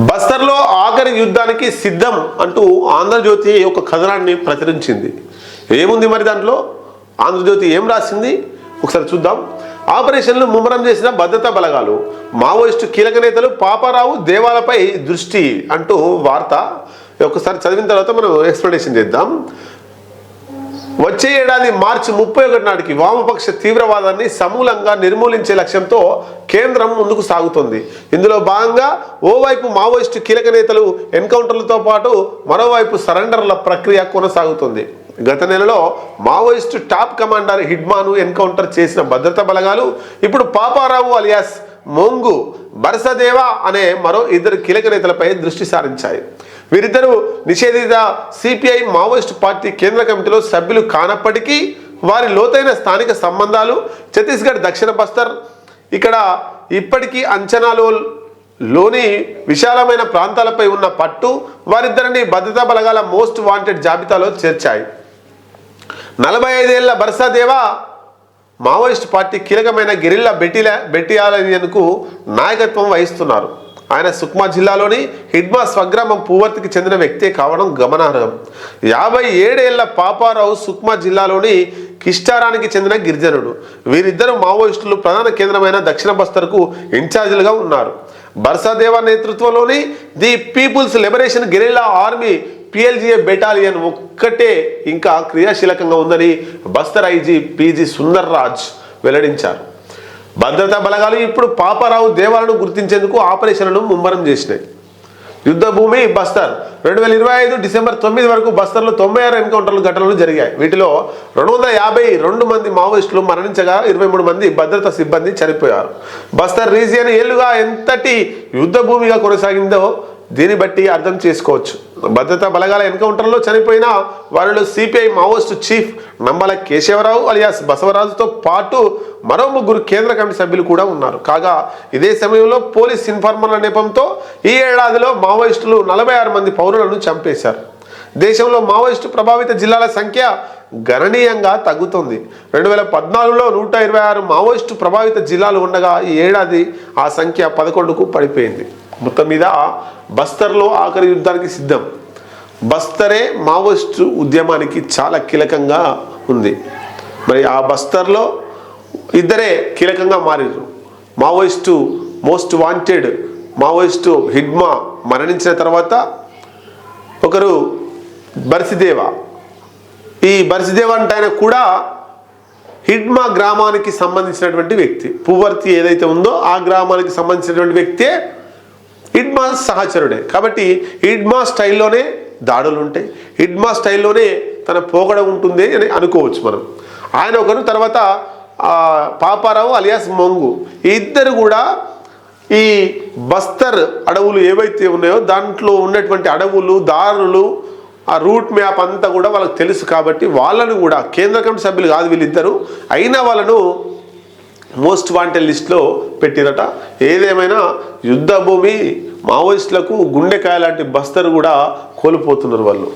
బస్తర్లో ఆఖరి యుద్ధానికి సిద్ధం అంటూ ఆంధ్రజ్యోతి ఒక కథనాన్ని ప్రచురించింది. ఏముంది మరి దాంట్లో? ఆంధ్రజ్యోతి ఏం రాసింది ఒకసారి చూద్దాం. ఆపరేషన్లు ముమ్మరం చేసిన భద్రతా బలగాలు, మావోయిస్టు కీలక నేతలు పాపారావు దేవాలపై దృష్టి అంటూ వార్త. ఒకసారి చదివిన తర్వాత మనం ఎక్స్ప్లెనేషన్ చేద్దాం. వచ్చే ఏడాది మార్చి 31 నాటికి వామపక్ష తీవ్రవాదాన్ని సమూలంగా నిర్మూలించే లక్ష్యంతో కేంద్రం ముందుకు సాగుతోంది. ఇందులో భాగంగా ఓవైపు మావోయిస్టు కీలక నేతలు ఎన్కౌంటర్లతో పాటు మరోవైపు సరెండర్ల ప్రక్రియ కొనసాగుతుంది. గత నెలలో మావోయిస్టు టాప్ కమాండర్ హిడ్మాను ఎన్కౌంటర్ చేసిన భద్రతా బలగాలు ఇప్పుడు పాపారావు అలియాస్ మొంగు బర్సదేవా అనే మరో 2 కీలక నేతలపై దృష్టి సారించాయి. వీరిద్దరూ నిషేధిత సిపిఐ మావోయిస్టు పార్టీ కేంద్ర కమిటీలో సభ్యులు కానప్పటికీ వారి లోతైన స్థానిక సంబంధాలు, ఛత్తీస్గఢ్ దక్షిణ బస్తర్ ఇక్కడ ఇప్పటికీ అంచనాలోని విశాలమైన ప్రాంతాలపై ఉన్న పట్టు వారిద్దరిని భద్రతా బలగాల మోస్ట్ వాంటెడ్ జాబితాలో చేర్చాయి. 45 ఏళ్ల బర్సాదేవా మావోయిస్టు పార్టీ కీలకమైన గెరిల్లా బెటాలియన్కు నాయకత్వం వహిస్తున్నారు. ఆయన సుక్మా జిల్లాలోని హిడ్మా స్వగ్రామం పూవర్తికి చెందిన వ్యక్తే కావడం గమనార్హం. 57 ఏళ్ల పాపారావు సుక్మా జిల్లాలోని కిష్టారానికి చెందిన గిరిజనుడు. వీరిద్దరు మావోయిస్టులు ప్రధాన కేంద్రమైన దక్షిణ బస్తర్కు ఇన్ఛార్జీలుగా ఉన్నారు. బర్సాదేవా నేతృత్వంలోని the people's liberation guerrilla army PLGA battalion ఒక్కటే ఇంకా క్రియాశీలకంగా ఉందని బస్తర్ ఐజీ PG సుందర్రాజ్ వెల్లడించారు. భద్రతా బలగాలు ఇప్పుడు పాపారావు దేవాలను గుర్తించేందుకు ఆపరేషన్లను ముమ్మరం చేసినాయి. యుద్ధ భూమి బస్తర్ 2025 డిసెంబర్ 9 వరకు బస్తర్లో 96 ఎన్కౌంటర్లు ఘటనలు జరిగాయి. వీటిలో 252 మంది మావోయిస్టులు మరణించగా 23 మంది భద్రతా సిబ్బంది చనిపోయారు. బస్తర్ రీజియన్ ఏళ్లుగా ఎంతటి యుద్ధ భూమిగా కొనసాగిందో దీన్ని బట్టి అర్థం చేసుకోవచ్చు. భద్రతా బలగాల ఎన్కౌంటర్లో చనిపోయిన వారిలో CPI Maoist chief Nambala Keshavarao alias బసవరాజుతో పాటు మరో 3 కేంద్ర కమిటీ సభ్యులు కూడా ఉన్నారు. కాగా ఇదే సమయంలో పోలీస్ ఇన్ఫార్మర్ల నెపంతో ఈ ఏడాదిలో మావోయిస్టులు 46 మంది పౌరులను చంపేశారు. దేశంలో మావోయిస్టు ప్రభావిత జిల్లాల సంఖ్య గణనీయంగా తగ్గుతుంది. 2014లో 126 మావోయిస్టు ప్రభావిత జిల్లాలు ఉండగా ఈ ఏడాది ఆ సంఖ్య 11కు పడిపోయింది. మొత్తం మీద బస్తర్లో ఆఖరి యుద్ధానికి సిద్ధం. బస్తరే మావోయిస్టు ఉద్యమానికి చాలా కీలకంగా ఉంది. మరి ఆ బస్తర్లో 2 కీలకంగా మారారు. Maoist most wanted Maoist Hidma మరణించిన తర్వాత ఒకరు బర్సిదేవా. ఈ బర్సిదేవా అంటే ఆయన కూడా హిడ్మా గ్రామానికి సంబంధించినటువంటి వ్యక్తి. పువర్తి ఏదైతే ఉందో ఆ గ్రామానికి సంబంధించినటువంటి వ్యక్తే హిడ్మా సహచరుడే. కాబట్టి హిడ్మా స్టైల్లోనే దాడులు ఉంటాయి, హిడ్మా స్టైల్లోనే తన పోకడ ఉంటుంది అని అనుకోవచ్చు మనం. ఆయన ఒకరు, తర్వాత పాపారావు అలియాస్ మొంగు, ఈ 2 కూడా ఈ బస్తర్ అడవులు ఏవైతే ఉన్నాయో దాంట్లో ఉన్నటువంటి అడవులు, దారులు, ఆ రూట్ మ్యాప్ అంతా కూడా వాళ్ళకి తెలుసు. కాబట్టి వాళ్ళను కూడా కేంద్ర కమిటీ సభ్యులు కాదు వీళ్ళిద్దరూ, అయినా వాళ్ళను మోస్ట్ వాంటెడ్ లిస్ట్లో పెట్టిరట. ఏదేమైనా యుద్ధ భూమి మావోయిస్టులకు గుండెకాయ లాంటి బస్తరు కూడా కోల్పోతున్నారు వాళ్ళు.